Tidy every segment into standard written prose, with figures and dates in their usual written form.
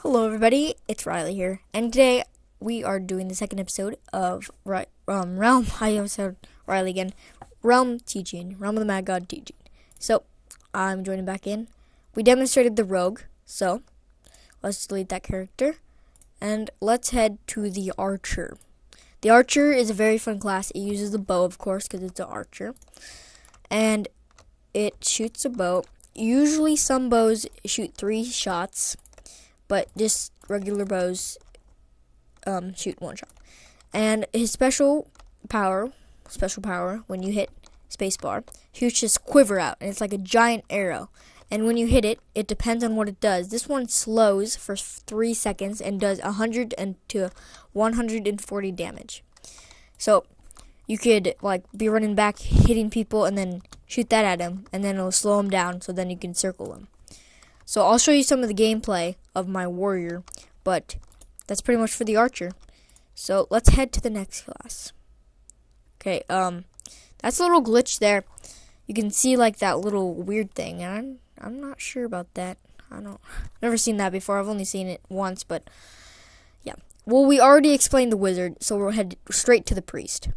Hello, everybody. It's Riley here, and today we are doing the second episode of Realm. I always said Riley again. Realm of the Mad God teaching. So I'm joining back in. We demonstrated the rogue, so let's delete that character, and let's head to the archer. The archer is a very fun class. It uses the bow, of course, because it's an archer, and it shoots a bow. Usually, some bows shoot 3 shots. But just regular bows shoot 1 shot. And his special power, when you hit spacebar, shoots this quiver out, and it's like a giant arrow. And when you hit it, it depends on what it does. This one slows for 3 seconds and does 100 to 140 damage. So you could be running back, hitting people, and then shoot that at him, and then it'll slow him down, so then you can circle him. So I'll show you some of the gameplay of my warrior, but that's pretty much for the archer. So let's head to the next class. Okay, that's a little glitch there. You can see that little weird thing, and I'm not sure about that. Never seen that before. I've only seen it once, but yeah. Well, we already explained the wizard, so we'll head straight to the priest.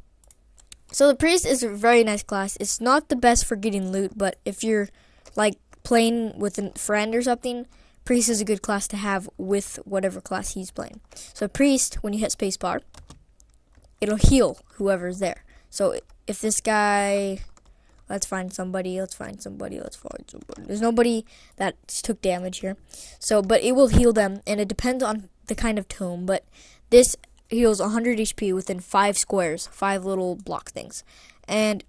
So the priest is a very nice class. It's not the best for getting loot, but if you're playing with a friend or something, priest is a good class to have with whatever class he's playing. So priest, when you hit spacebar, it'll heal whoever's there. So if this guy, let's find somebody. There's nobody that took damage here. So, but it will heal them, and it depends on the kind of tome. But this heals 100 HP within 5 squares, 5 little block things, and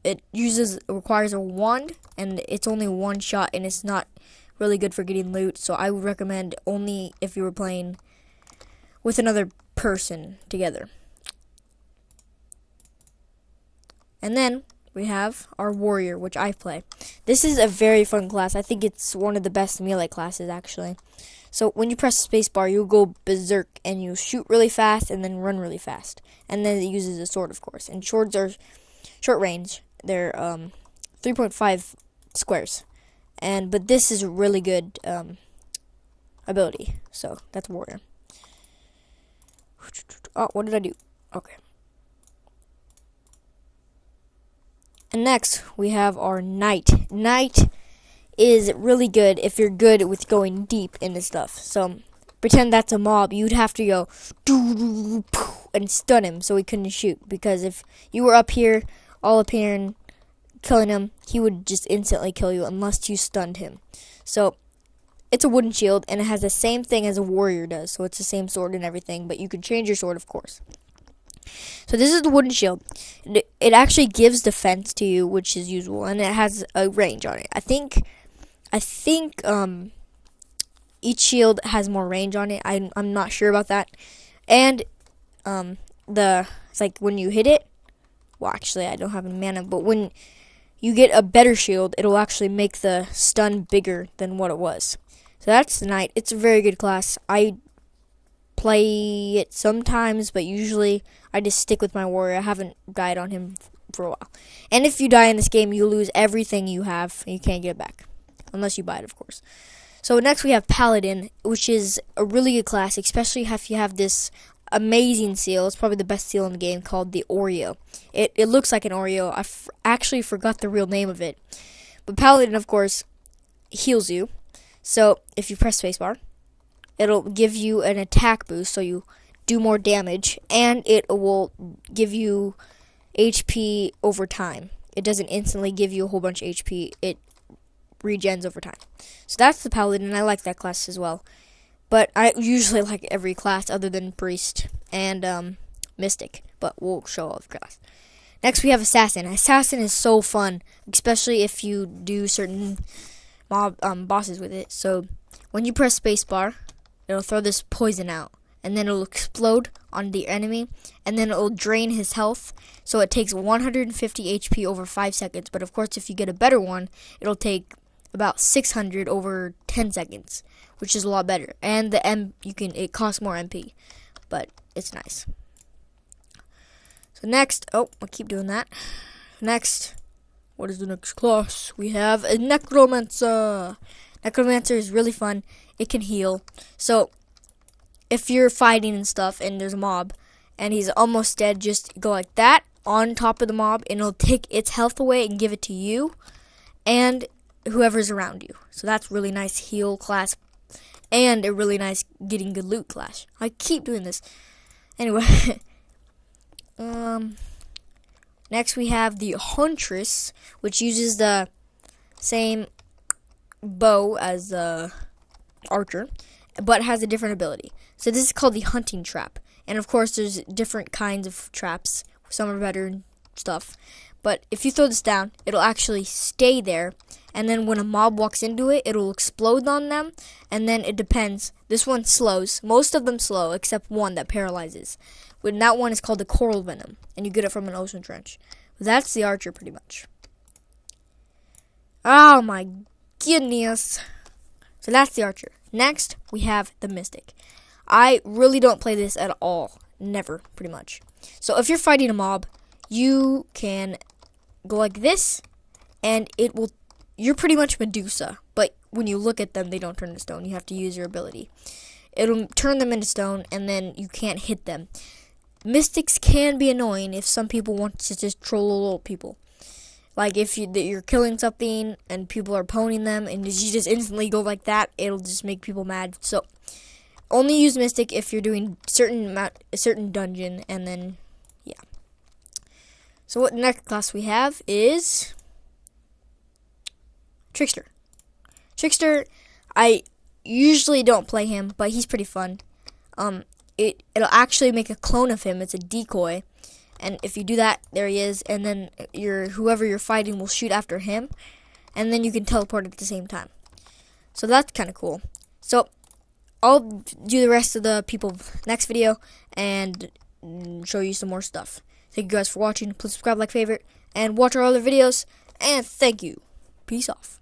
it requires a wand, and it's only 1 shot, and it's not really good for getting loot, so I would recommend only if you were playing with another person together. And then we have our warrior, which I play. This is a very fun class. I think it's one of the best melee classes, actually. So when you press spacebar, you go berserk, and you shoot really fast and then run really fast. And then it uses a sword, of course, and swords are short range. They're 3.5 squares, but this is a really good ability. So that's warrior. Oh, what did I do? Okay. And next we have our knight. Knight is really good if you're good with going deep into stuff. So pretend that's a mob. You'd have to go and stun him so he couldn't shoot, because if you were up here, all up here and killing him, he would just instantly kill you unless you stunned him. So it's a wooden shield, and it has the same thing as a warrior does. So it's the same sword and everything, but you can change your sword, of course. So this is the wooden shield. It actually gives defense to you, which is usual, and it has a range on it. I think each shield has more range on it. I'm not sure about that. And it's when you hit it. Well, actually, I don't have any mana, but when you get a better shield, it'll actually make the stun bigger than what it was. So that's the knight. It's a very good class. I play it sometimes, but usually I just stick with my warrior. I haven't died on him for a while. And if you die in this game, you lose everything you have, and you can't get it back. Unless you buy it, of course. So next we have Paladin, which is a really good class, especially if you have this amazing seal. It's probably the best seal in the game, called the Oreo. It looks like an Oreo. I actually forgot the real name of it. But Paladin, of course, heals you. So if you press spacebar, it'll give you an attack boost, so you do more damage, and it will give you HP over time. It doesn't instantly give you a whole bunch of HP. It regens over time. So that's the Paladin, and I like that class as well. But I usually like every class other than Priest and Mystic. But we'll show all the class. Next we have Assassin. Assassin is so fun, especially if you do certain mob bosses with it. So when you press spacebar, it'll throw this poison out, and then it'll explode on the enemy, and then it'll drain his health. So it takes 150 HP over 5 seconds. But of course, if you get a better one, it'll take about 600 over 10 seconds, which is a lot better. And it costs more MP, but it's nice. So next, I keep doing that. Next, what is the next class? We have a Necromancer. Necromancer is really fun. It can heal. So if you're fighting and stuff and there's a mob and he's almost dead, just go like that on top of the mob and it'll take its health away and give it to you and whoever's around you. So that's really nice heal class and a really nice getting good loot class. I keep doing this. Anyway, next we have the Huntress, which uses the same bow as the Archer, but has a different ability. So this is called the Hunting Trap. And of course, there's different kinds of traps. Some are better and stuff. But if you throw this down, it'll actually stay there. And then when a mob walks into it, it'll explode on them. And then it depends. This one slows. Most of them slow, except one that paralyzes. And that one is called the Coral Venom. And you get it from an ocean trench. That's the Archer, pretty much. Oh my goodness. So that's the Archer. Next, we have the Mystic. I really don't play this at all. Never, pretty much. So if you're fighting a mob, you can go like this, and it will. You're pretty much Medusa, but when you look at them, they don't turn to stone. You have to use your ability. It'll turn them into stone, and then you can't hit them. Mystics can be annoying if some people want to just troll little people. Like if you're killing something and people are poning them, and you just instantly go like that, it'll just make people mad. So only use Mystic if you're doing a certain dungeon, and then yeah. So what next class we have is Trickster. Trickster, I usually don't play him, but he's pretty fun. It'll actually make a clone of him. It's a decoy, and if you do that, there he is, and then whoever you're fighting will shoot after him, and then you can teleport at the same time. So that's kind of cool. So I'll do the rest of the people next video and show you some more stuff. Thank you guys for watching. Please subscribe, like, favorite, and watch our other videos. And thank you. Peace off.